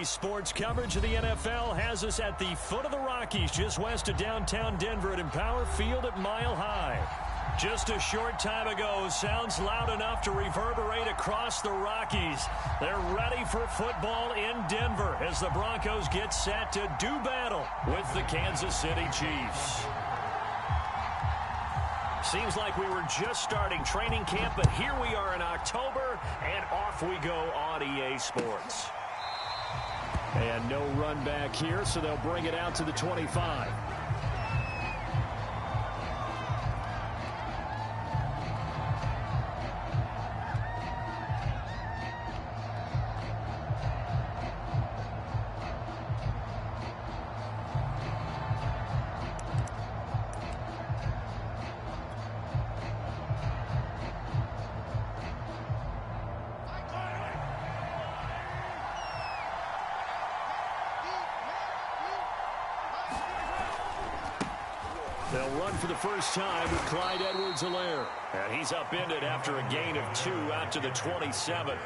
Today's sports coverage of the NFL has us at the foot of the Rockies, just west of downtown Denver at Empower Field at Mile High. Just a short time ago, sounds loud enough to reverberate across the Rockies. They're ready for football in Denver as the Broncos get set to do battle with the Kansas City Chiefs. Seems like we were just starting training camp, but here we are in October, and off we go on EA Sports. And no run back here, so they'll bring it out to the 25. They'll run for the first time with Clyde Edwards-Helaire. And he's upended after a gain of 2 out to the 27.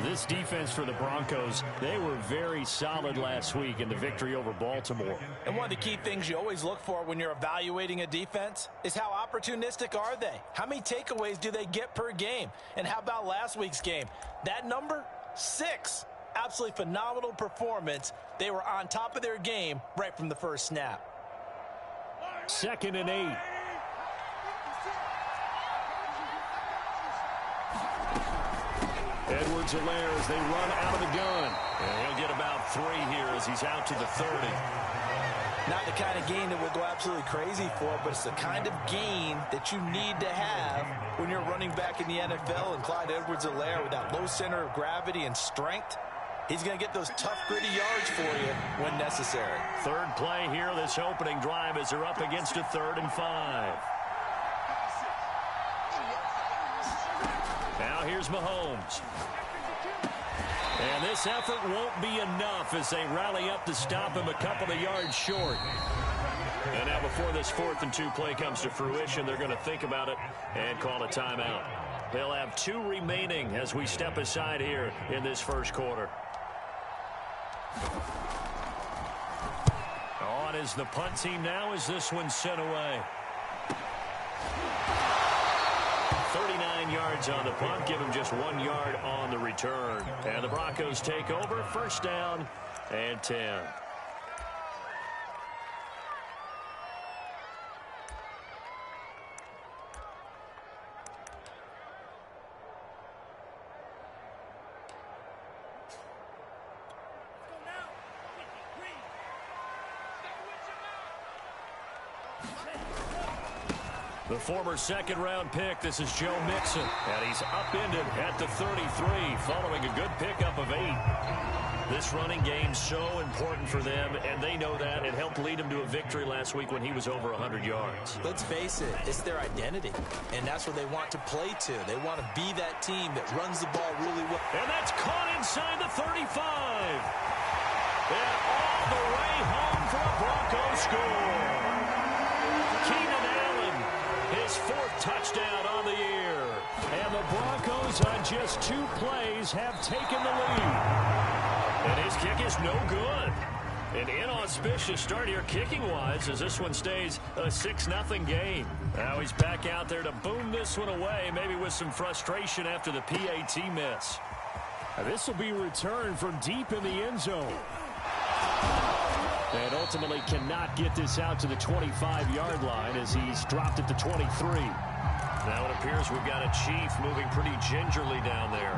This defense for the Broncos, they were very solid last week in the victory over Baltimore. And one of the key things you always look for when you're evaluating a defense is how opportunistic are they? How many takeaways do they get per game? And how about last week's game? That number, 6. Absolutely phenomenal performance. They were on top of their game right from the first snap. 2nd and 8. Edwards-Helaire as they run out of the gun. And he'll get about 3 here as he's out to the 30. Not the kind of gain that we'll go absolutely crazy for, but it's the kind of gain that you need to have when you're running back in the NFL. And Clyde Edwards-Helaire with that low center of gravity and strength, he's going to get those tough, gritty yards for you when necessary. Third play here, this opening drive as they're up against a 3rd and 5. Now here's Mahomes. And this effort won't be enough as they rally up to stop him a couple of yards short. And now before this 4th and 2 play comes to fruition, they're going to think about it and call a timeout. They'll have 2 remaining as we step aside here in this first quarter. On is the punt team now as this one's sent away. 39 yards on the punt, give him just 1 yard on the return. And the Broncos take over, 1st down and 10. The former 2nd-round pick, this is Joe Mixon, and he's upended at the 33 following a good pickup of 8. This running game so important for them, and they know that. It helped lead them to a victory last week when he was over 100 yards. Let's face it, it's their identity, and that's what they want to play to. They want to be that team that runs the ball really well. And that's caught inside the 35. And all the way home for a Broncos score. Keenan Allen, his 4th touchdown on the year. And the Broncos on just 2 plays have taken the lead. And his kick is no good. An inauspicious start here kicking-wise as this one stays a 6-0 game. Now he's back out there to boom this one away, maybe with some frustration after the PAT miss. This will be returned from deep in the end zone. And ultimately cannot get this out to the 25-yard line as he's dropped at the 23. Now it appears we've got a Chief moving pretty gingerly down there.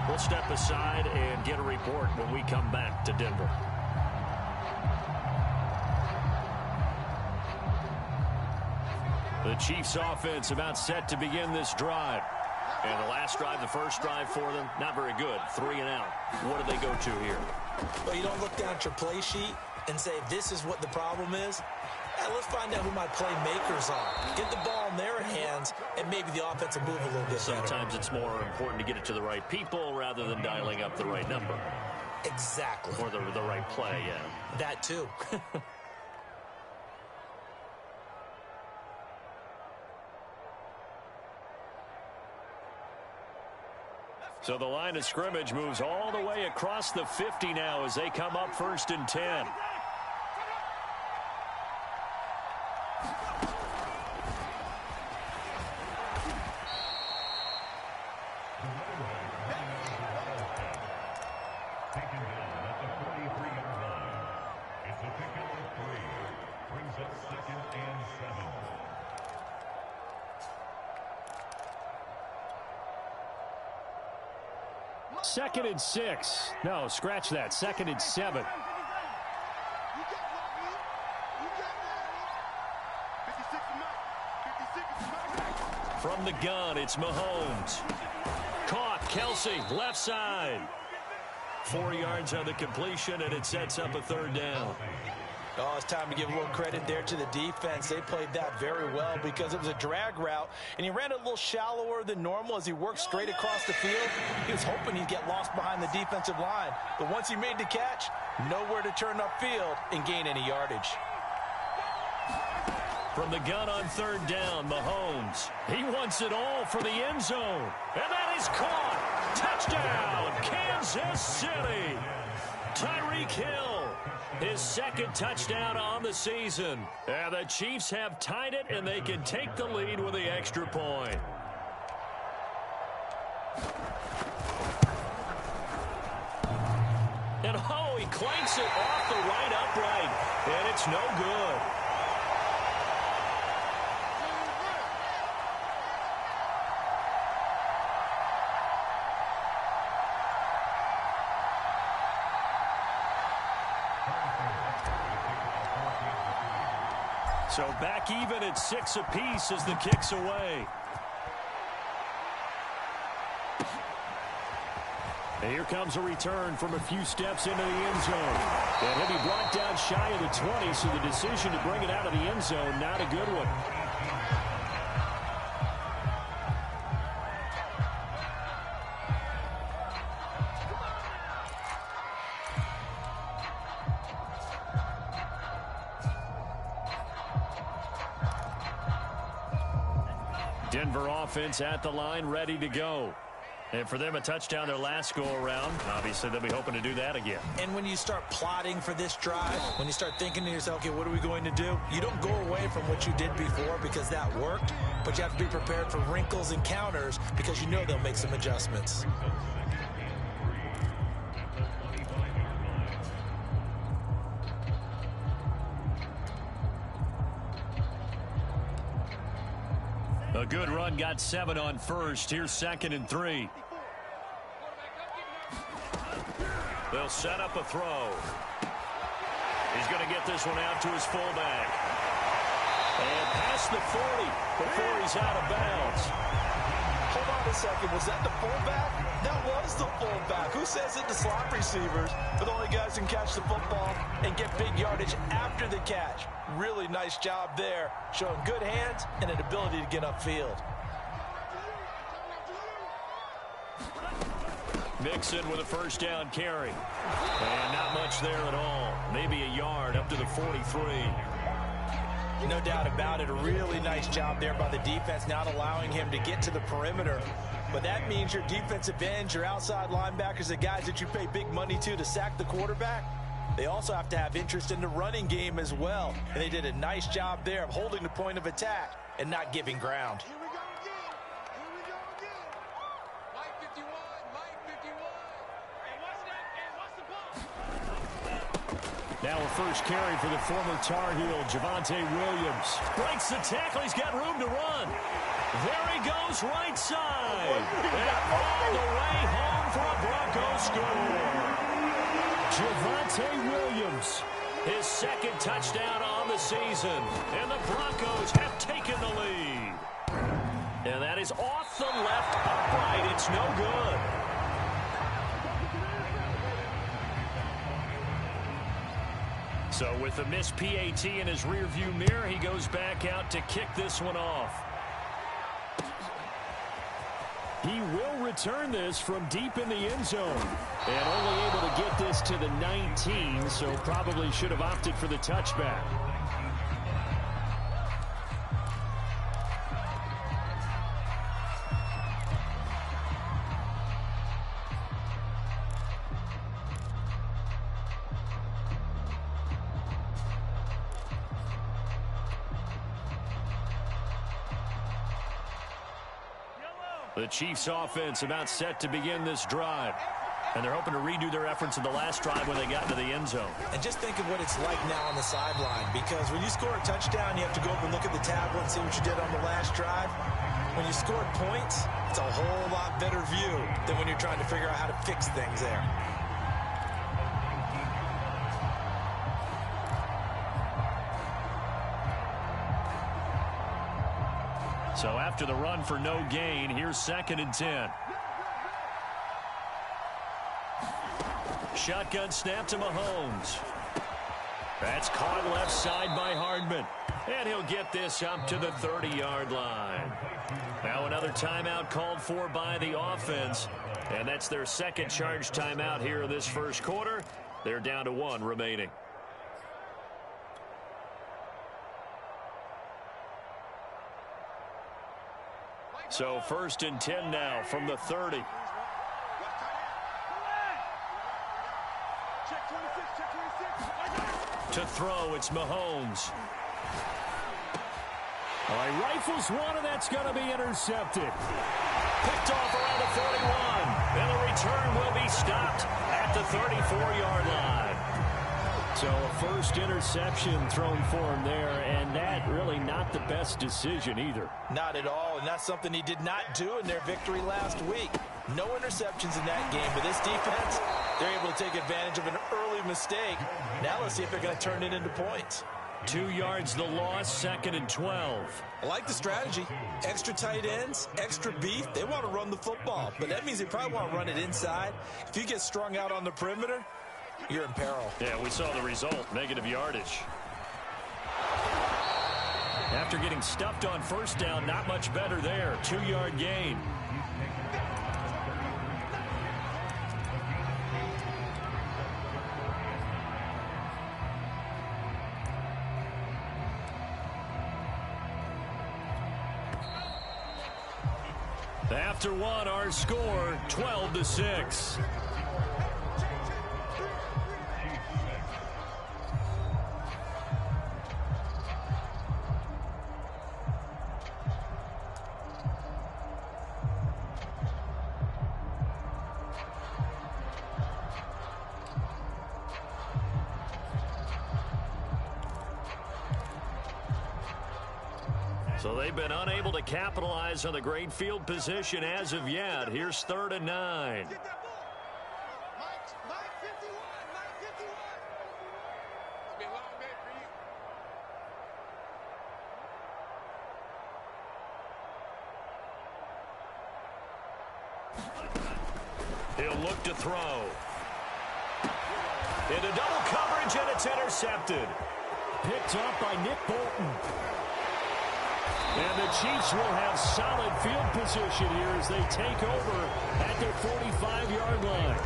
We'll step aside and get a report when we come back to Denver. The Chiefs offense about set to begin this drive. And the last drive, the first drive for them, not very good. 3 and out. What do they go to here? Well, you don't look down at your play sheet and say, this is what the problem is. Let's find out who my playmakers are. Get the ball in their hands, and maybe the offense will move a little bit Sometimes it's more important to get it to the right people rather than dialing up the right number. Exactly. Or the right play, yeah. That too. So the line of scrimmage moves all the way across the 50 now as they come up 1st and 10. Second and 6. No, scratch that. 2nd and 7. From the gun, it's Mahomes. Caught. Kelsey, left side. 4 yards on the completion, and it sets up a 3rd down. Oh, it's time to give a little credit there to the defense. They played that very well because it was a drag route, and he ran a little shallower than normal as he worked straight across the field. He was hoping he'd get lost behind the defensive line, but once he made the catch, nowhere to turn upfield and gain any yardage. From the gun on 3rd down, Mahomes. He wants it all for the end zone, and that is caught. Touchdown, Kansas City. Tyreek Hill. His 2nd touchdown on the season. And the Chiefs have tied it, and they can take the lead with the extra point. And oh, he clanks it off the right upright, and it's no good. So back even at 6 apiece as the kick's away. And here comes a return from a few steps into the end zone. And he'll be brought down shy of the 20, so the decision to bring it out of the end zone, not a good one. Denver offense at the line, ready to go. And for them, a touchdown their last go-around. Obviously, they'll be hoping to do that again. And when you start plotting for this drive, when you start thinking to yourself, okay, what are we going to do? You don't go away from what you did before because that worked, but you have to be prepared for wrinkles and counters because you know they'll make some adjustments. A good run, got 7 on 1st. Here's 2nd and 3. They'll set up a throw. He's going to get this one out to his fullback. And past the 40 before he's out of bounds. Hold on a second. Was that the fullback? That was the fullback. Who says it? The slot receivers are the only guys who can catch the football and get big yardage after the catch. Really nice job there, showing good hands and an ability to get upfield. Mixon with a 1st down carry. And not much there at all. Maybe a yard up to the 43. No doubt about it. A really nice job there by the defense, not allowing him to get to the perimeter. But that means your defensive ends, your outside linebackers, the guys that you pay big money to sack the quarterback, they also have to have interest in the running game as well. And they did a nice job there of holding the point of attack and not giving ground. Here we go again. Here we go again. Mike 51, Mike 51. Hey, what's the ball? Now a 1st carry for the former Tar Heel, Javonte Williams. Breaks the tackle. He's got room to run. There he goes, right side. And all the way home for a Broncos score. Javonte Williams, his 2nd touchdown on the season. And the Broncos have taken the lead. And that is off the left upright. It's no good. So with the missed PAT in his rearview mirror, he goes back out to kick this one off. He will return this from deep in the end zone. And only able to get this to the 19, so probably should have opted for the touchback. The Chiefs offense about set to begin this drive. And they're hoping to redo their efforts in the last drive when they got into the end zone. And just think of what it's like now on the sideline, because when you score a touchdown, you have to go up and look at the tablet and see what you did on the last drive. When you scored points, it's a whole lot better view than when you're trying to figure out how to fix things there. So after the run for no gain, here's 2nd and 10. Shotgun snap to Mahomes. That's caught left side by Hardman. And he'll get this up to the 30-yard line. Now another timeout called for by the offense. And that's their second charge timeout here in this first quarter. They're down to 1 remaining. So 1st and 10 now from the 30. To throw, it's Mahomes. All right, rifles one, and that's going to be intercepted. Picked off around the 41. And the return will be stopped at the 34-yard line. So a first interception thrown for him there, and that really not the best decision either. Not at all, and that's something he did not do in their victory last week. No interceptions in that game, but this defense, they're able to take advantage of an early mistake. Now let's see if they're going to turn it into points. 2 yards the loss, 2nd and 12. I like the strategy. Extra tight ends, extra beef. They want to run the football, but that means they probably want to run it inside. If you get strung out on the perimeter, you're in peril. Yeah, we saw the result, negative yardage. After getting stuffed on first down, not much better there. 2-yard gain. After 1, our score 12-6. So they've been unable to capitalize on the great field position as of yet. Here's 3rd and 9. Get that ball. Mike 51. Mike 51. It's been a long day for you. He'll look to throw. Into double coverage, and it's intercepted. Picked up by Nick Bolton. And the Chiefs will have solid field position here as they take over at their 45-yard line.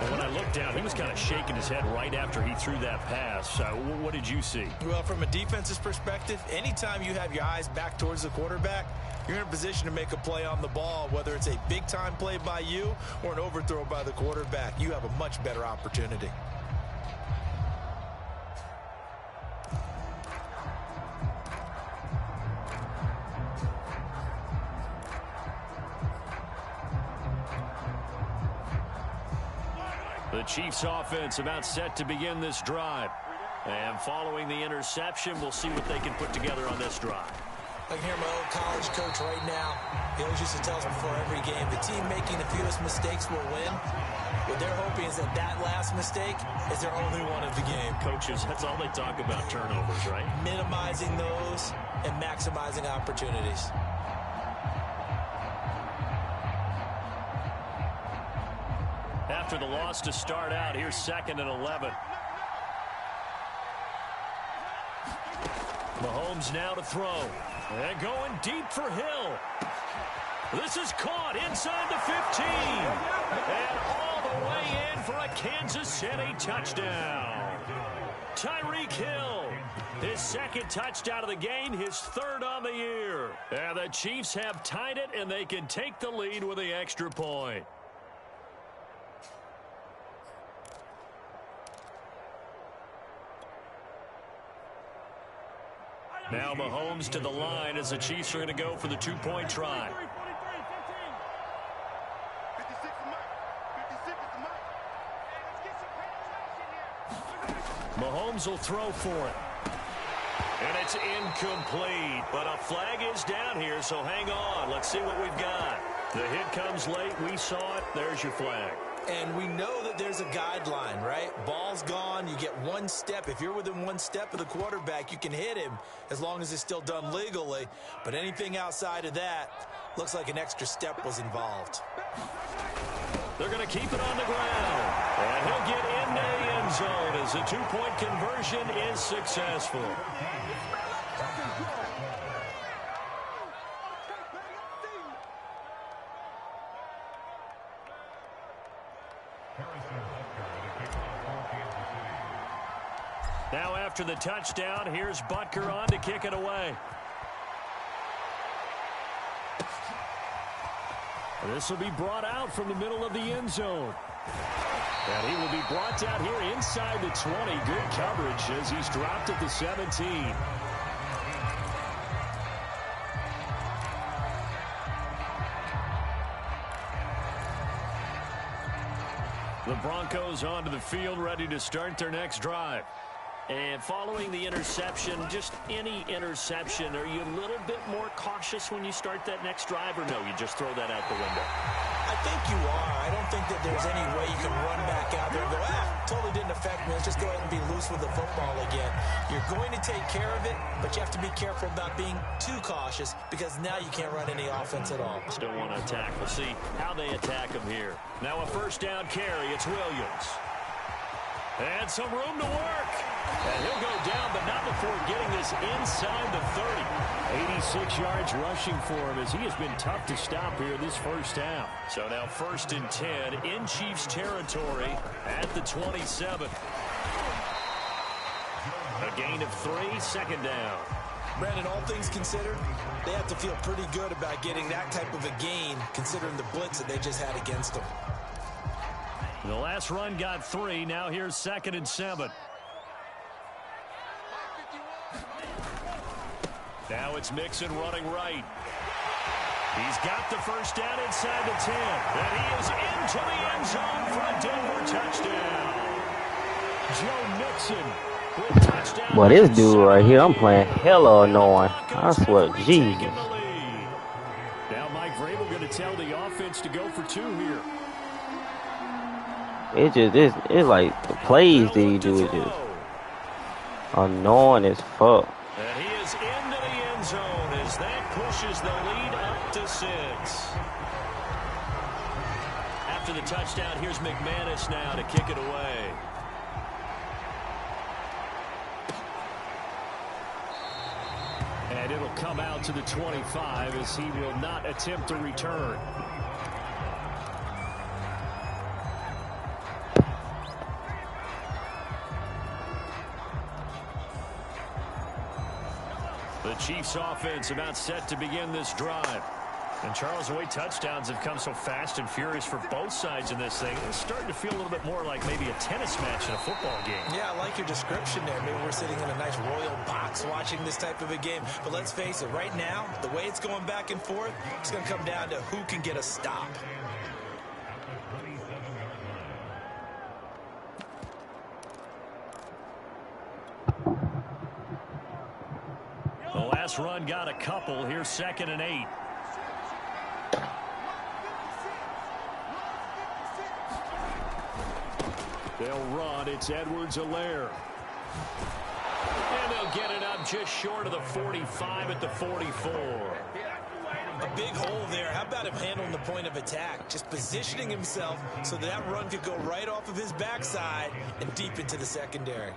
And when I looked down, he was kind of shaking his head right after he threw that pass. What did you see? Well, from a defense's perspective, anytime you have your eyes back towards the quarterback, you're in a position to make a play on the ball, whether it's a big-time play by you or an overthrow by the quarterback. You have a much better opportunity. The Chiefs offense about set to begin this drive. And following the interception, we'll see what they can put together on this drive. I can hear my old college coach right now. He always used to tell us before every game, the team making the fewest mistakes will win. What they're hoping is that that last mistake is their only one of the game. Coaches, that's all they talk about, turnovers, right? Minimizing those and maximizing opportunities. After the loss to start out, here's 2nd and 11. Mahomes now to throw. And going deep for Hill. This is caught inside the 15. And all the way in for a Kansas City touchdown. Tyreek Hill, his 2nd touchdown of the game, his 3rd on the year. And the Chiefs have tied it, and they can take the lead with the extra point. Now Mahomes to the line as the Chiefs are going to go for the 2-point try. Mahomes will throw for it. And it's incomplete, but a flag is down here, so hang on. Let's see what we've got. The hit comes late. We saw it. There's your flag. And we know that there's a guideline, right? Ball's gone. You get one step. If you're within one step of the quarterback, you can hit him as long as it's still done legally. But anything outside of that looks like an extra step was involved. They're going to keep it on the ground. And he'll get in the end zone as the two-point conversion is successful. Now after the touchdown, here's Butker on to kick it away. This will be brought out from the middle of the end zone. And he will be brought down here inside the 20. Good coverage as he's dropped at the 17. The Broncos onto the field, ready to start their next drive. And following the interception, just any interception, are you a little bit more cautious when you start that next drive, or no, you just throw that out the window? I think you are. I don't think that there's any way you can run back out there and go, totally didn't affect me. Let's just go ahead and be loose with the football again. You're going to take care of it, but you have to be careful about being too cautious because now you can't run any offense at all. Still want to attack. We'll see how they attack him here. Now a first down carry. It's Williams. And some room to work. And he'll go down, but not before getting this inside the 30. 86 yards rushing for him as he has been tough to stop here this first half. So now 1st and 10 in Chiefs territory at the 27. A gain of 3, 2nd down. Brandon, all things considered, they have to feel pretty good about getting that type of a gain considering the blitz that they just had against them. The last run got 3. Now here's 2nd and 7. Now it's Mixon running right. He's got the first down inside the 10. And he is into the end zone for a Denver touchdown. Joe Mixon with touchdown. Boy, this dude right here, I'm playing hella annoying. I swear, Jesus. Now Mike Vrabel going to tell the offense to go for 2 here. It's like the plays that you do is just annoying as fuck. And he is into the end zone as that pushes the lead up to 6. After the touchdown, here's McManus now to kick it away. And it'll come out to the 25 as he will not attempt to return. The Chiefs offense about set to begin this drive. And Charles, the way touchdowns have come so fast and furious for both sides in this thing, it's starting to feel a little bit more like maybe a tennis match in a football game. Yeah, I like your description there. Maybe we're sitting in a nice royal box watching this type of a game. But let's face it, right now, the way it's going back and forth, it's going to come down to who can get a stop. The last run got a couple. Here's 2nd and 8. They'll run. It's Edwards-Helaire. And they'll get it up just short of the 45 at the 44. A big hole there. How about him handling the point of attack? Just positioning himself so that run could go right off of his backside and deep into the secondary.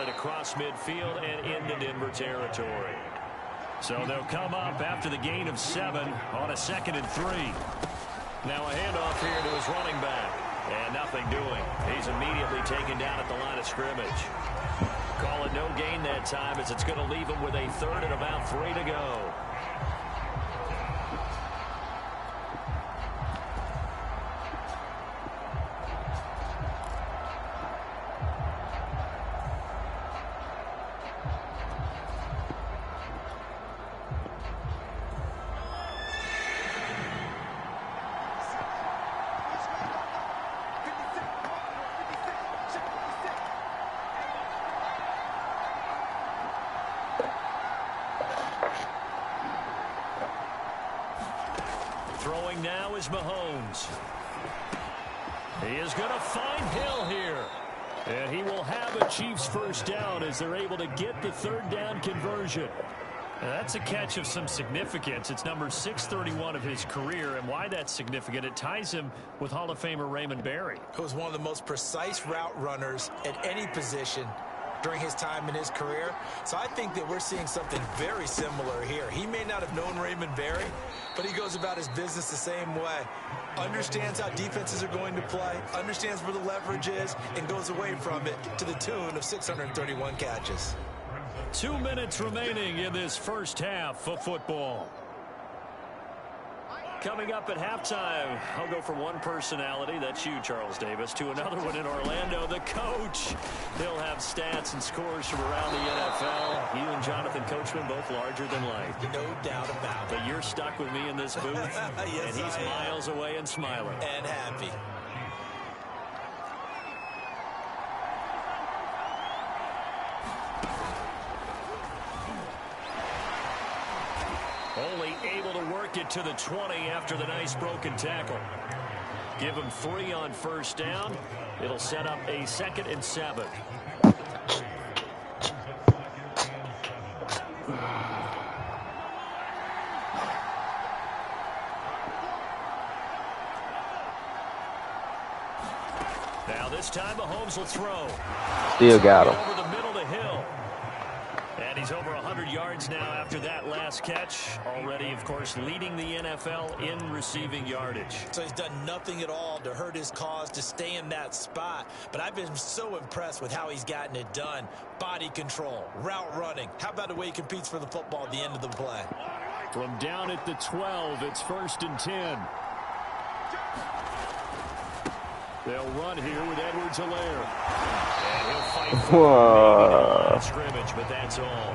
Across midfield and into Denver territory. So they'll come up after the gain of 7 on a 2nd and 3. Now a handoff here to his running back. And nothing doing. He's immediately taken down at the line of scrimmage. Call it no gain that time as it's going to leave him with a 3rd and about 3 to go. now is Mahomes. He is going to find Hill here. And he will have a Chiefs first down as they're able to get the third down conversion. Now that's a catch of some significance. It's number 631 of his career, and why that's significant, it ties him with Hall of Famer Raymond Berry. Who was one of the most precise route runners at any position during his time in his career. So I think that we're seeing something very similar here. He may not have known Raymond Berry, but he goes about his business the same way. Understands how defenses are going to play, understands where the leverage is, and goes away from it to the tune of 631 catches. 2 minutes remaining in this first half of football. Coming up at halftime, I'll go from one personality, that's you, Charles Davis, to another one in Orlando, the coach. He'll have stats and scores from around the NFL. You and Jonathan Coachman, both larger than life. No doubt about it. But you're stuck with me in this booth, yes, and he's miles away and smiling. And happy. Only able to work it to the 20 after the nice broken tackle. Give him 3 on first down. It'll set up a 2nd and 7. Now this time Mahomes will throw. Still got him. Over the middle to Hill. And he's over 100 yards now after that last catch. Already, of course, leading the NFL in receiving yardage. So he's done nothing at all to hurt his cause to stay in that spot. But I've been so impressed with how he's gotten it done. Body control, route running. How about the way he competes for the football at the end of the play? From down at the 12, it's 1st and 10. They'll run here with Edwards-Helaire. And he'll fight for the scrimmage, but that's all.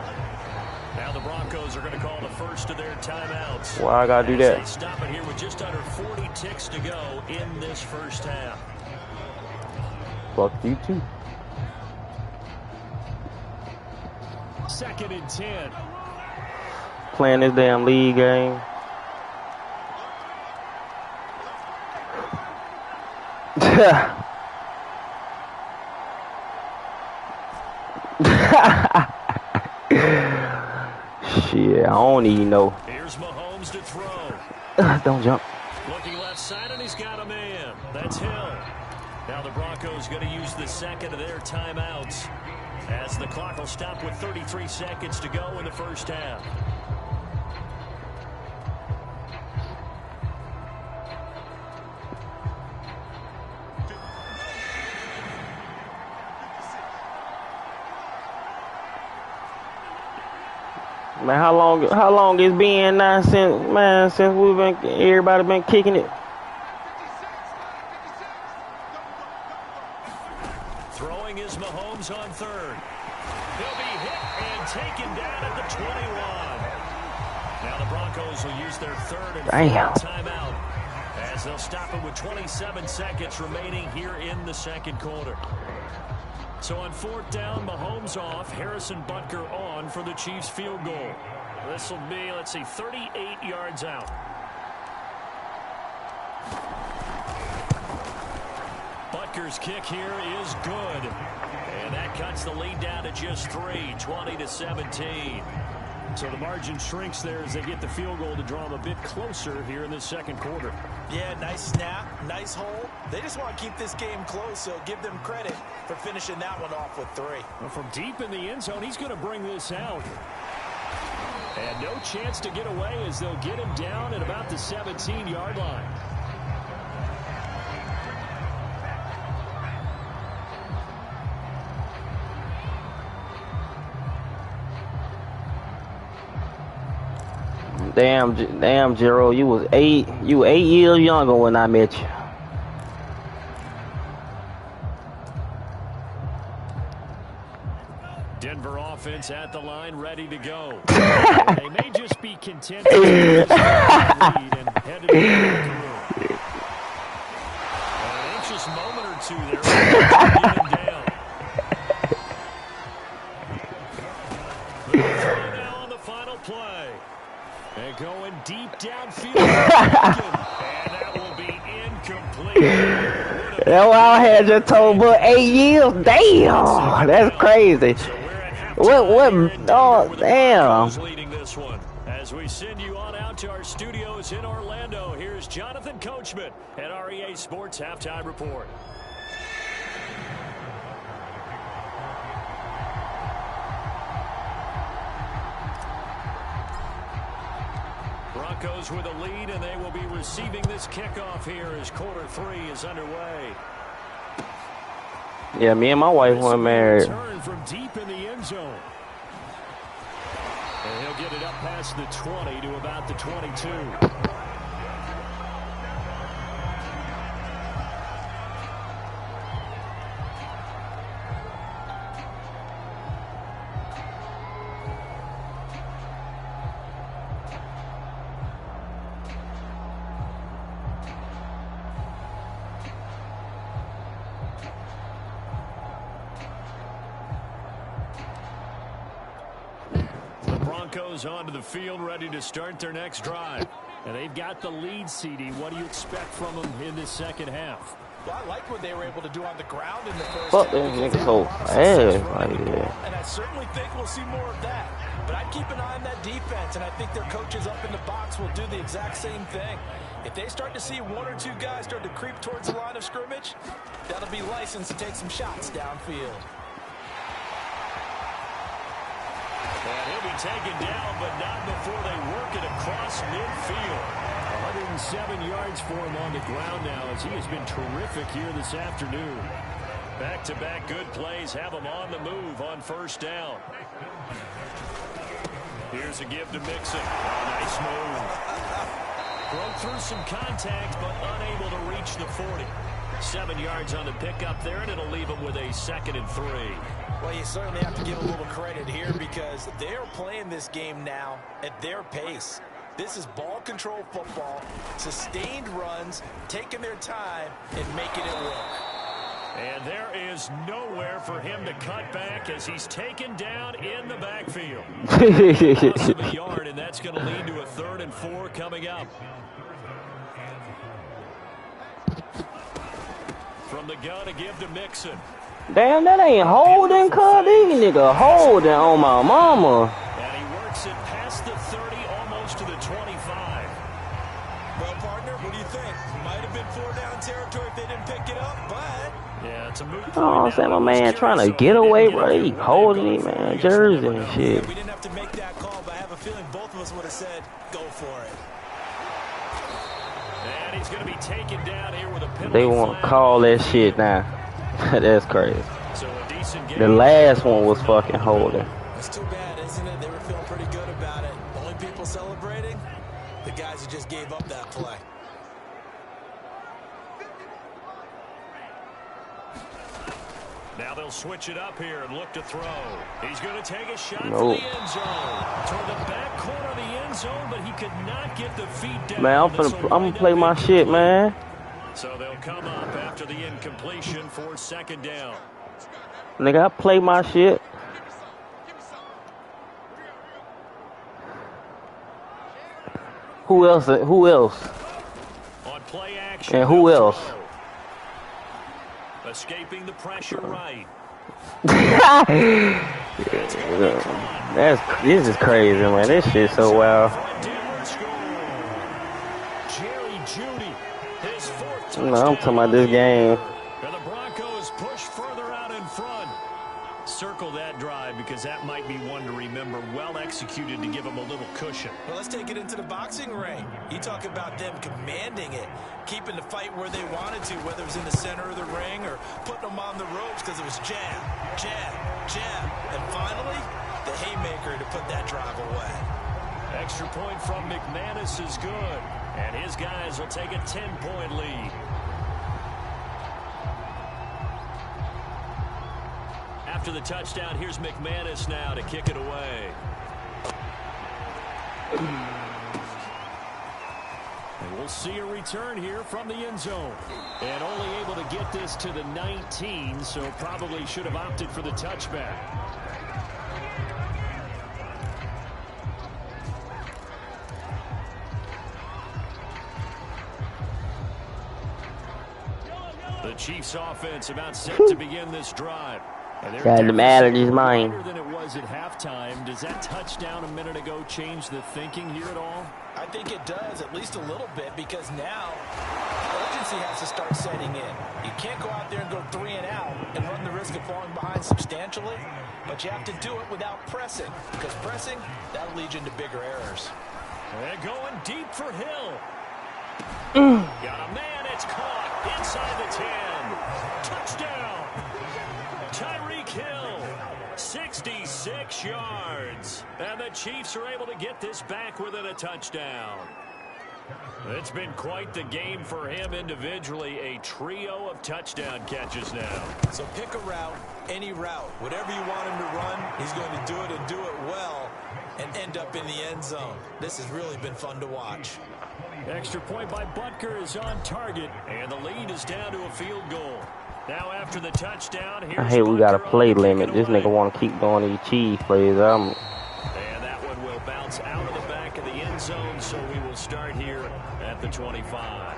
Now the Broncos are going to call the first of their timeouts. Why I got to do that? They stop it here with just under 40 ticks to go in this first half. Fuck you too. 2nd and 10. Playing this damn league game. Shit, I don't even know. Here's Mahomes to throw. Don't jump. Looking left side, and he's got a man. That's Hill. Now the Broncos going to use the 2nd of their timeouts as the clock will stop with 33 seconds to go in the first half. Man, how long it's been now since everybody been kicking it? Throwing is Mahomes on 3rd. He'll be hit and taken down at the 21. Now the Broncos will use their 3rd and 4th timeout as they'll stop it with 27 seconds remaining here in the 2nd quarter. So on 4th down, Mahomes off, Harrison Butker on for the Chiefs field goal. This will be, let's see, 38 yards out. Butker's kick here is good. And that cuts the lead down to just 3, 20-17. So the margin shrinks there as they get the field goal to draw them a bit closer here in the 2nd quarter. Yeah, nice snap, nice hole. They just want to keep this game close, so give them credit for finishing that one off with 3. Well, from deep in the end zone, he's going to bring this out. And no chance to get away as they'll get him down at about the 17-yard line. Damn, Gerald, you were 8 years younger when I met you. Denver offense at the line, ready to go. They may just be content to lead and headed to the room. An anxious moment or two there. Getting down. Throw now on the final play. And going deep downfield. And That's why I had just told, but 8 years. Damn, that's crazy. So we're at halftime What? here in Denver, Oh, where the damn. Broncos leading this one. As we send you on out to our studios in Orlando, here's Jonathan Coachman at REA Sports Halftime Report. Broncos with a lead, and they will be receiving this kickoff here as quarter 3 is underway. Yeah, me and my wife weren't married. Turn from deep in the end zone. And he'll get it up past the 20 to about the 22. Broncos onto the field, ready to start their next drive. And they've got the lead, CD. What do you expect from them in this second half? Well, I like what they were able to do on the ground in the first Fuck half. them because niggas they so had a lot of success fast. running Like, the ball, yeah. and I certainly think we'll see more of that. But I'd keep an eye on that defense, and I think their coaches up in the box will do the exact same thing. If they start to see 1 or 2 guys start to creep towards the line of scrimmage, that'll be licensed to take some shots downfield. And he'll be taken down, but not before they work it across midfield. 107 yards for him on the ground now, as he has been terrific here this afternoon. Back-to-back good plays have him on the move on first down. Here's a give to Mixon. Oh, nice move. Broke through some contact, but unable to reach the 40. 7 yards on the pickup there, and it'll leave him with a 2nd and 3. Well, you certainly have to give a little credit here because they're playing this game now at their pace. This is ball control football, sustained runs, taking their time, and making it work. And there is nowhere for him to cut back as he's taken down in the backfield. Loss of a yard, and that's going to lead to a 3rd and 4 coming up. From the gun, a give to Mixon. Damn, that ain't holding, cuz. These nigga holding on my mama. And he works it past the 30, almost to the 25. Well, partner, what do you think? Might have been 4-down territory if they didn't pick it up, but... Yeah, it's a moot point. Oh, I'm saying my man trying to get away, bro. He holding him, man. Jersey and shit. We didn't have to make that call, but I have a feeling both of us would have said, go for it. And he's going to be taken down here with a penalty. They want to call that shit now. That's crazy. So a decent game. The last one was fucking holding. It's too bad, isn't it? They were feeling pretty good about it. Only people celebrating? The guys who just gave up that play. Now they'll switch it up here and look to throw. He's going to take a shot Nope. for the end zone. Toward the back corner of the end zone, but he could not get the feet down. Man, I'm gonna play my shit, man. So they'll come up after the incompletion for 2nd down. Nigga, I play my shit. Who else? Who else? On play action. And who they'll else? throw. Escaping the pressure right. This is crazy, man. This shit so wild. Denver score. Jerry Jeudy, his 4th touchdown. No, I'm talking about this game. And the Broncos push further out in front. Circle that drive because that might be one to remember. Well executed to give them a little cushion. Well, let's take it into the boxing ring. You talk about them commanding it, keeping the fight where they wanted to, whether it was in the center of the ring or putting them on the ropes because it was jab, jab, jab. And finally, the haymaker to put that drive away. Extra point from McManus is good. And his guys will take a 10-point lead. After the touchdown, here's McManus now to kick it away. And we'll see a return here from the end zone. And only able to get this to the 19, so probably should have opted for the touchback. The Chiefs offense about set to begin this drive. Got them allergies, mine. Than it was at halftime. Does that touchdown a minute ago change the thinking here at all? I think it does, at least a little bit, because now urgency has to start setting in. You can't go out there and go 3 and out and run the risk of falling behind substantially, but you have to do it without pressing, because pressing, that'll lead you into bigger errors. They're going deep for Hill. Got a man, it's caught inside the 10. Touchdown. Tyreek Hill, 66 yards. And the Chiefs are able to get this back within a touchdown. It's been quite the game for him individually. A trio of touchdown catches now. So pick a route, any route. Whatever you want him to run, he's going to do it and do it well and end up in the end zone. This has really been fun to watch. Extra point by Butker is on target, and the lead is down to a field goal. Now after the touchdown, here's I hate we got a Butker play on to limit. kick it This away. nigga want to keep doing these cheese plays. And that one will bounce out of the back of the end zone, so we will start here at the 25.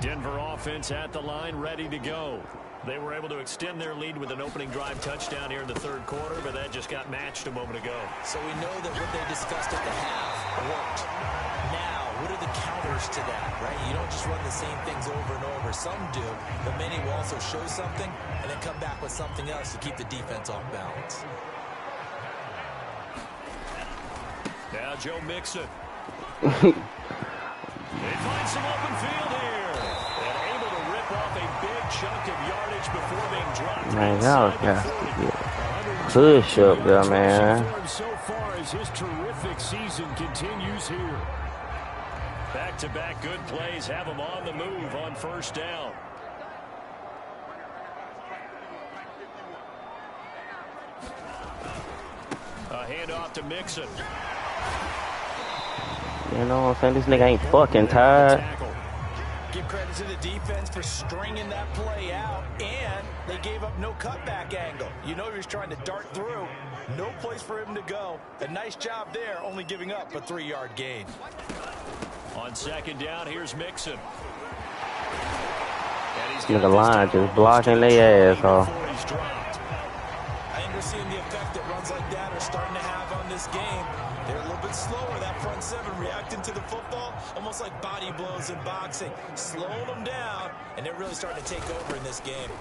Denver offense at the line, ready to go. They were able to extend their lead with an opening drive touchdown here in the third quarter, but that just got matched a moment ago. So we know that what they discussed at the half worked. Now, what are the counters to that, right? You don't just run the same things over and over. Some do, but many will also show something and then come back with something else to keep the defense off balance. Now Joe Mixon. They find some open field here. And able to rip off a big chunk of yardage before being dropped. Man, y'all got to get push up there, man. So far as his terrific season continues here. Back-to-back good plays have him on the move on first down. A handoff to Mixon. You know what I'm saying? This nigga ain't fucking tired. Give credit to the defense for stringing that play out, and they gave up no cutback angle. You know he was trying to dart through. No place for him to go. A nice job there, only giving up a 3-yard gain. On second down, here's Mixon. Nigga line just blocking their ass off. I think we're seeing the effect that runs like that are starting to have on this game. They're a little bit slower, that front seven, reacting to the football, almost like body blows in boxing, slowing them down, and they're really starting to take over in this game.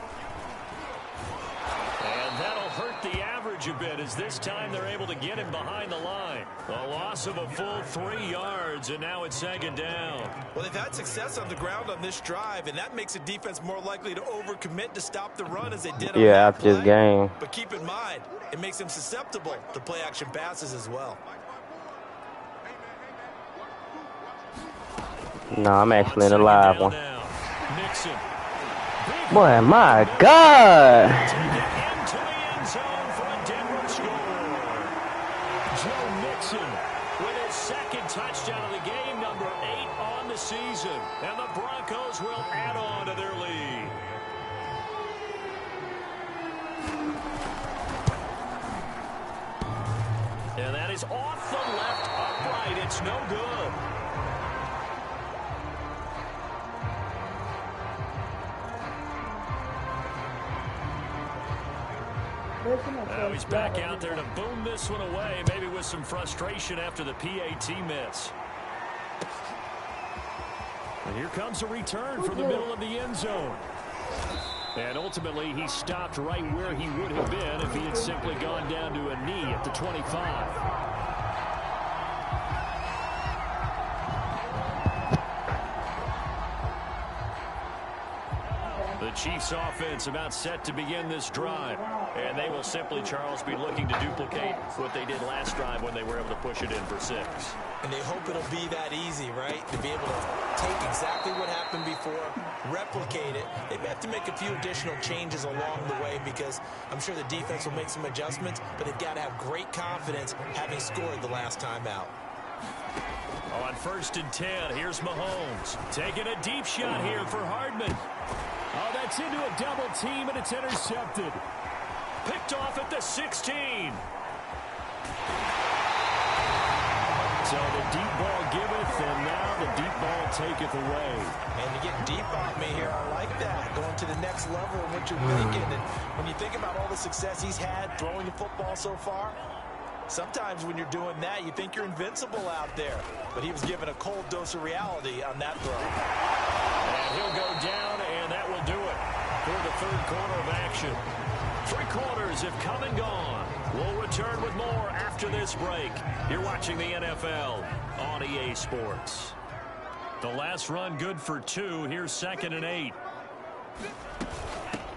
And that'll hurt the average a bit, as this time they're able to get him behind the line. A loss of a full 3 yards, and now it's second down. Well, they've had success on the ground on this drive, and that makes a defense more likely to overcommit to stop the run as they did on that after this play. game. But keep in mind, it makes them susceptible to play-action passes as well. No, I'm actually in a live one. Mixon. Boy, my God. Take it into the end zone for a Denver score. Joe Mixon with his second touchdown of the game, number 8 on the season. And the Broncos will add on to their lead. And that is off the left upright. It's no good. Now he's back out there to boom this one away, maybe with some frustration after the PAT miss. And here comes a return from the middle of the end zone. And ultimately, he stopped right where he would have been if he had simply gone down to a knee at the 25. The Chiefs offense about set to begin this drive. And they will simply, Charles, be looking to duplicate what they did last drive when they were able to push it in for 6. And they hope it'll be that easy, right? To be able to take exactly what happened before, replicate it. They may have to make a few additional changes along the way because I'm sure the defense will make some adjustments, but they've got to have great confidence having scored the last time out. On 1st and 10, here's Mahomes. Taking a deep shot here for Hardman. Oh, that's into a double team, and it's intercepted. Picked off at the 16. So the deep ball giveth, and now the deep ball taketh away. And you get deep on me here. I like that. Going to the next level of what you're thinking. And when you think about all the success he's had throwing the football so far, sometimes when you're doing that, you think you're invincible out there. But he was given a cold dose of reality on that throw. And he'll go down, and that will do it for the third quarter of action. 3 quarters have come and gone. We'll return with more after this break. You're watching the NFL on EA Sports. The last run good for 2. Here's 2nd and 8.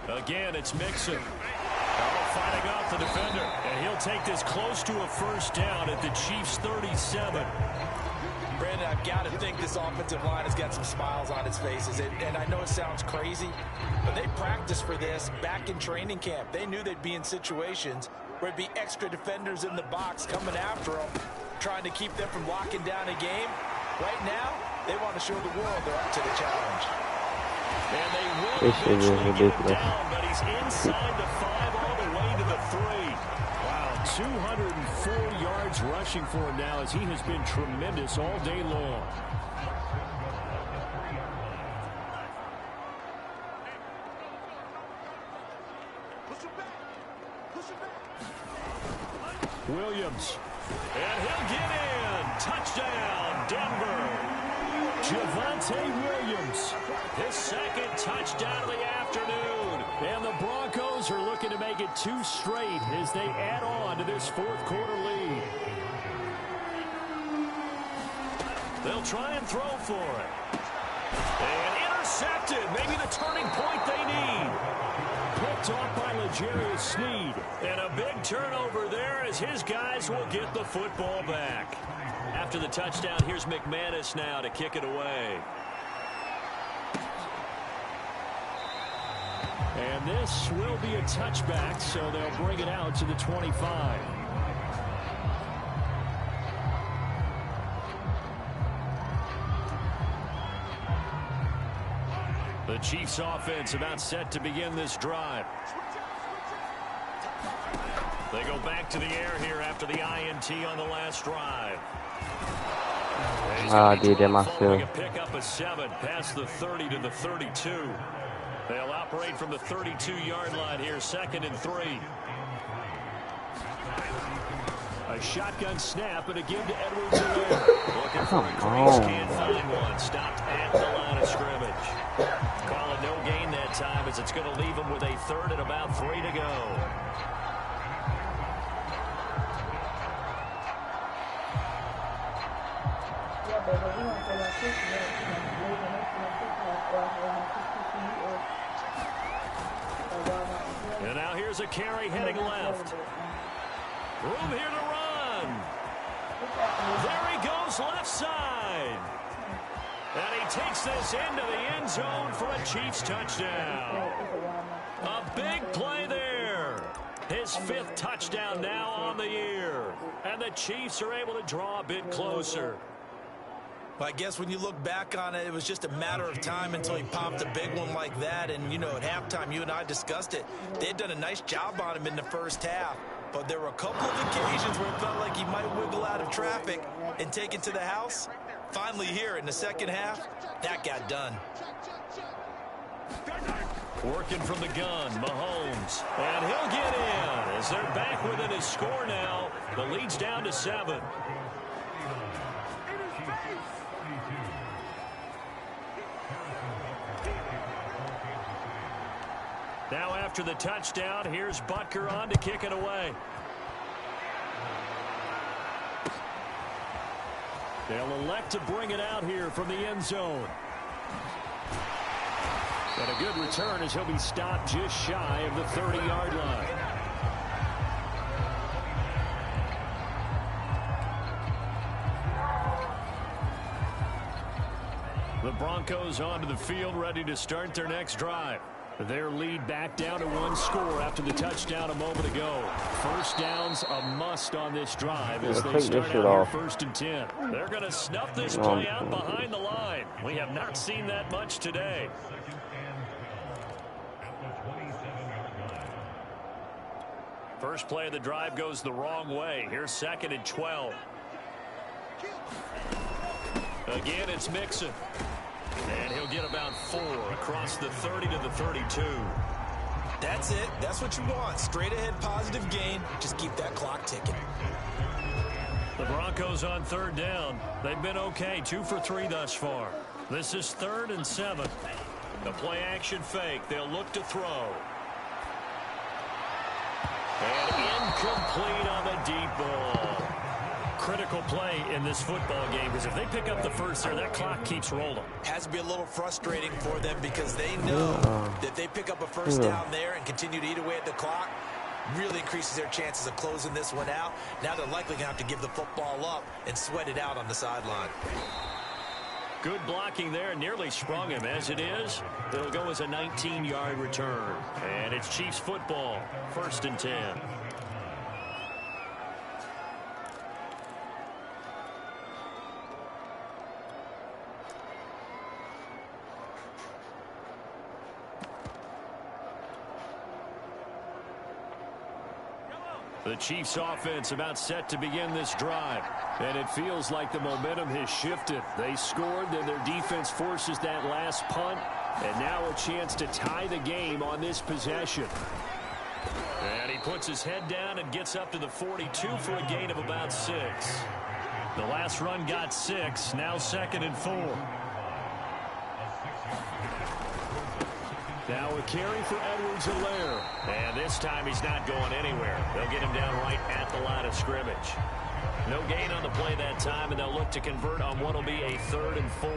Again, it's Mixon. Fighting off the defender. And he'll take this close to a first down at the Chiefs' 37. Brandon, I've got to think this offensive line has got some smiles on its faces. And I know it sounds crazy, but they practiced for this back in training camp. They knew they'd be in situations where it'd be extra defenders in the box coming after them, trying to keep them from locking down a game. Right now, they want to show the world they're up to the challenge. And they will eventually get him down, but he's inside the 5 all the way to the 3. Wow, 204 yards rushing for him now as he has been tremendous all day long. Williams. And he'll get in. Touchdown, Denver. Javonte Williams. His 2nd touchdown of the afternoon. And the Broncos are looking to make it 2 straight as they add on to this 4th quarter lead. They'll try and throw for it. And intercepted. Maybe the turning point they need. Picked off by L'Jarius Sneed. And a big turnover there as his guys will get the football back. After the touchdown, here's McManus now to kick it away. And this will be a touchback, so they'll bring it out to the 25. The Chiefs offense about set to begin this drive. They go back to the air here after the INT on the last drive. I did that myself. A pick up a 7 past the 30 to the 32. They'll operate from the 32-yard line here, 2nd and 3. A shotgun snap and a give to Edwards-Helaire. Looking for a crease, can't find one. Stopped at the line of scrimmage. Call it no gain that time as it's going to leave him with a 3rd and about 3 to go. And now here's a carry heading left. Room here to run. There he goes left side. And he takes this into the end zone for a Chiefs touchdown. A big play there. His 5th touchdown now on the year. And the Chiefs are able to draw a bit closer. Well, I guess when you look back on it, it was just a matter of time until he popped a big one like that. And, you know, at halftime, you and I discussed it. They had done a nice job on him in the first half. But there were a couple of occasions where it felt like he might wiggle out of traffic and take it to the house. Finally here in the second half, that got done. Working from the gun, Mahomes. And he'll get in as they're back within his score now. The lead's down to 7. Now after the touchdown, here's Butker on to kick it away. They'll elect to bring it out here from the end zone. And a good return as he'll be stopped just shy of the 30-yard line. The Broncos onto the field, ready to start their next drive. Their lead back down to 1 score after the touchdown a moment ago. First down's a must on this drive as they start out here 1st and 10. They're going to snuff this play out behind the line. We have not seen that much today. First play of the drive goes the wrong way. Here's 2nd and 12. Again, it's Mixon. And he'll get about 4 across the 30 to the 32. That's it. That's what you want. Straight ahead positive gain. Just keep that clock ticking. The Broncos on 3rd down. They've been okay. 2 for 3 thus far. This is 3rd and 7. The play action fake. They'll look to throw. And incomplete on the deep ball. Critical play in this football game because if they pick up the first there, that clock keeps rolling. Has to be a little frustrating for them because they know that if they pick up a first down there and continue to eat away at the clock, really increases their chances of closing this one out. Now they're likely going to have to give the football up and sweat it out on the sideline. Good blocking there, nearly sprung him. As it is, it'll go as a 19-yard return. And it's Chiefs football, 1st and 10. The Chiefs offense about set to begin this drive. And it feels like the momentum has shifted. They scored, then their defense forces that last punt. And now a chance to tie the game on this possession. And he puts his head down and gets up to the 42 for a gain of about 6. The last run got 6, now 2nd and 4. Now a carry for Edwards-Helaire. And this time he's not going anywhere. They'll get him down right at the line of scrimmage. No gain on the play that time, and they'll look to convert on what will be a 3rd and 4.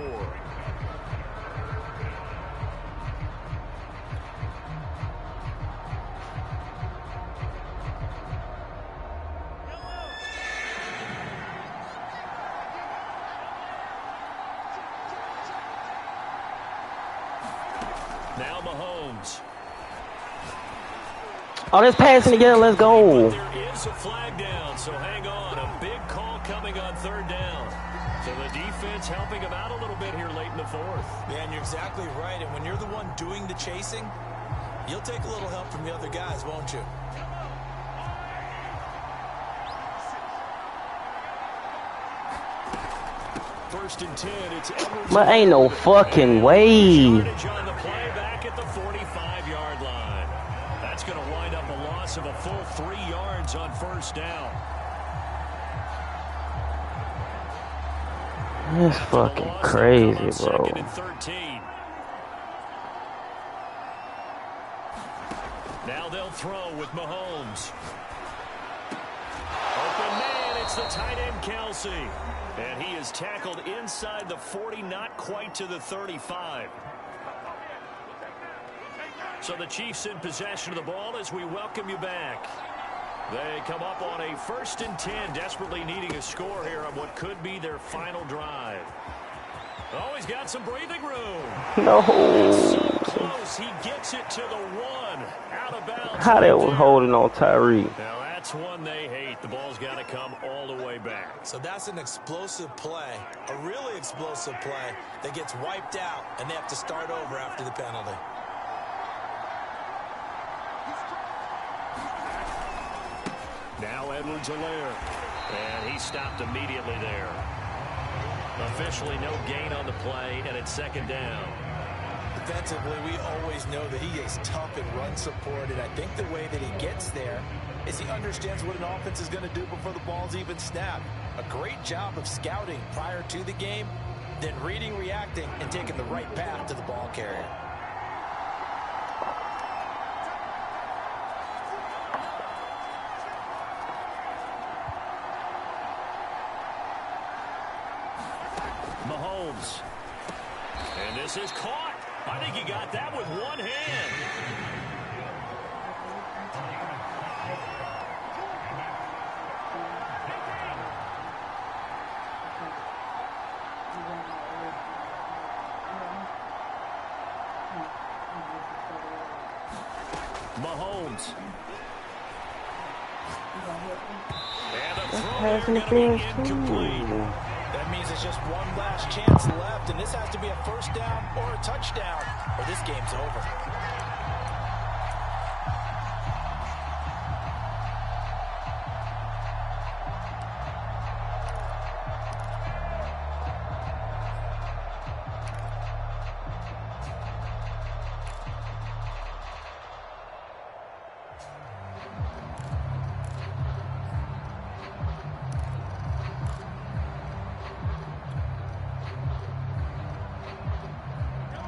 Now Mahomes. Oh, let's pass it together. Let's go. There is a flag down, so hang on. A big call coming on 3rd down. So the defense helping him out a little bit here late in the 4th. Man, you're exactly right. And when you're the one doing the chasing, you'll take a little help from the other guys, won't you? First and 10, it's Edwards. But ain't no fucking way. On the play back at the 45-yard line. That's going to wind up a loss of a full 3 yards on 1st down. That's fucking crazy, bro. 2nd and 13. Now they'll throw with Mahomes. Open man, it's the tight end Kelsey. And he is tackled inside the 40, not quite to the 35. So the Chiefs in possession of the ball as we welcome you back. They come up on a 1st and 10, desperately needing a score here on what could be their final drive. Oh, he's got some breathing room. No. So close, he gets it to the 1. Out of bounds. How that was holding on Tyreek. Now that's one they hate. The ball's got to come all the way back. So that's an explosive play, a really explosive play that gets wiped out, and they have to start over after the penalty. Now Edwards-Helaire. And he stopped immediately there. Officially no gain on the play, and it's 2nd down. Defensively, we always know that he is tough and run support, and I think the way that he gets there is he understands what an offense is going to do before the ball's even snapped. A great job of scouting prior to the game, then reading, reacting, and taking the right path to the ball carrier. Mahomes. And this is caught. I think he got that with one hand. Mahomes. And the throw Pass interference incomplete. too. That means it's just one last chance left, and this has to be a 1st down or a touchdown, or this game's over.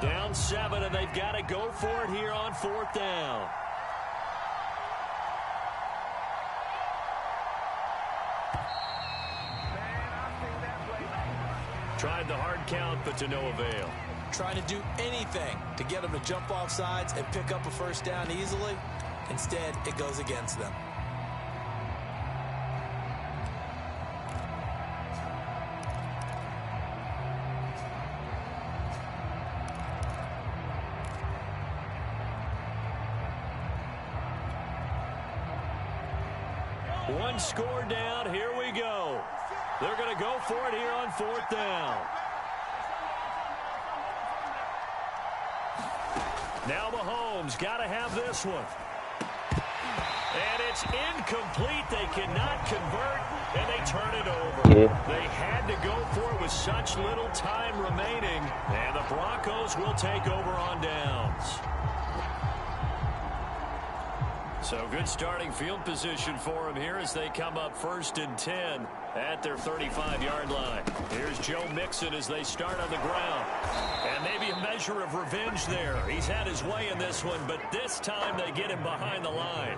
Down 7, and they've got to go for it here on 4th down. Tried the hard count, but to no avail. Trying to do anything to get them to jump off sides and pick up a first down easily. Instead, it goes against them. One score down. Here we go. They're going to go for it here on 4th down. Now Mahomes got to have this one. And it's incomplete. They cannot convert, and they turn it over. Yeah. They had to go for it with such little time remaining, and the Broncos will take over on downs. So good starting field position for them here as they come up 1st and 10 at their 35-yard line. Here's Joe Mixon as they start on the ground. And maybe a measure of revenge there. He's had his way in this one, but this time they get him behind the line.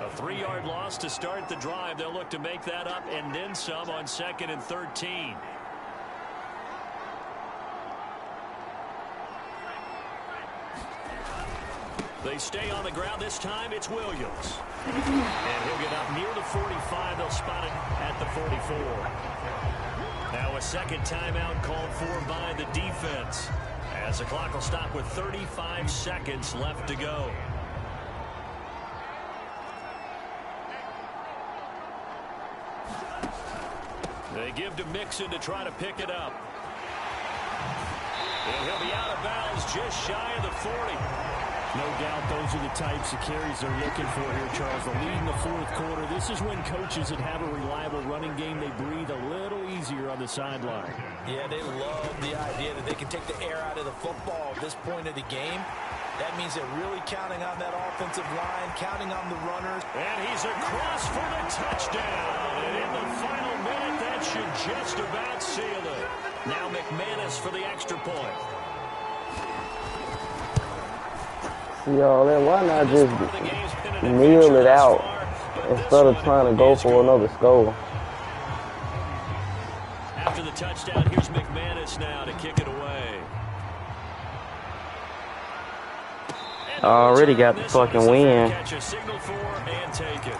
A 3-yard loss to start the drive. They'll look to make that up and then some on 2nd and 13. They stay on the ground. This time it's Williams. And he'll get up near the 45. They'll spot it at the 44. Now a second timeout called for by the defense, as the clock will stop with 35 seconds left to go. They give to Mixon to try to pick it up. And he'll be out of bounds just shy of the 40. No doubt those are the types of carries they're looking for here, Charles. The lead in the 4th quarter. This is when coaches that have a reliable running game, they breathe a little easier on the sideline. Yeah, they love the idea that they can take the air out of the football at this point of the game. That means they're really counting on that offensive line, counting on the runners. And he's across for the touchdown. And in the final minute, that should just about seal it. Now McManus for the extra point. Y'all, then why not just kneel it out instead of trying to go for another score? After the touchdown, here's McManus now to kick it away. Already got the fucking win. Catch a signal for and take it.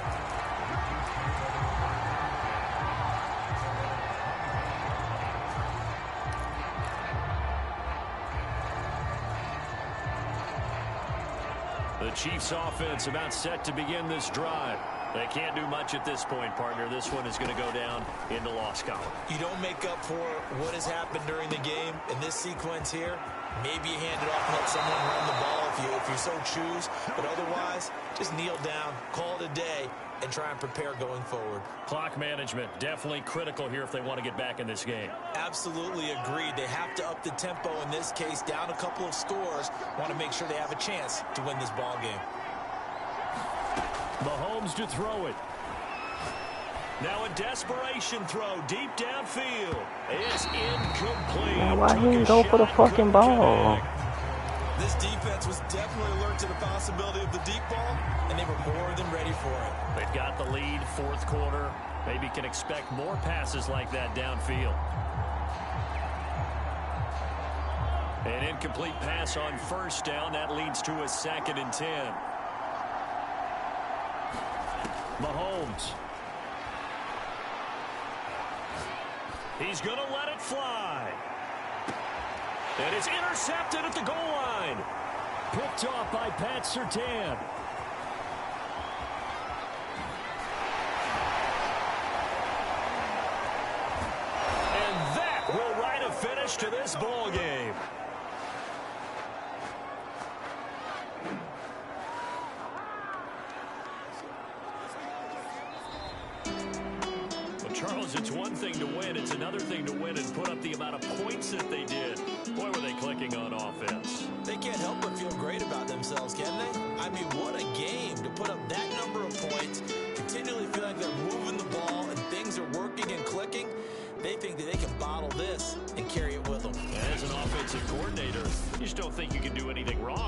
The Chiefs offense about set to begin this drive. They can't do much at this point, partner. This one is going to go down in the loss column. You don't make up for what has happened during the game in this sequence here. Maybe you hand it off and let someone run the ball if you so choose. But otherwise, just kneel down, call it a day, and try and prepare going forward. Clock management, definitely critical here if they want to get back in this game. Absolutely agreed. They have to up the tempo in this case, down a couple of scores. Want to make sure they have a chance to win this ball game. Mahomes to throw it. Now a desperation throw deep downfield. It's incomplete. Man, why he didn't go for the fucking ball? This defense was definitely alert to the possibility of the deep ball, and they were more than ready for it. They've got the lead, 4th quarter. Maybe can expect more passes like that downfield. An incomplete pass on 1st down. That leads to a 2nd and 10. Mahomes. He's going to let it fly. And it's intercepted at the goal line. Picked off by Pat Surtain. And that will write a finish to this ball game. Charles, it's one thing to win. It's another thing to win and put up the amount of points that they did. Boy, were they clicking on offense. They can't help but feel great about themselves, can they? I mean, what a game to put up that number of points, continually feel like they're moving the ball and things are working and clicking. They think that they can bottle this and carry it with them. As an offensive offensive coordinator. You just don't think you can do anything wrong.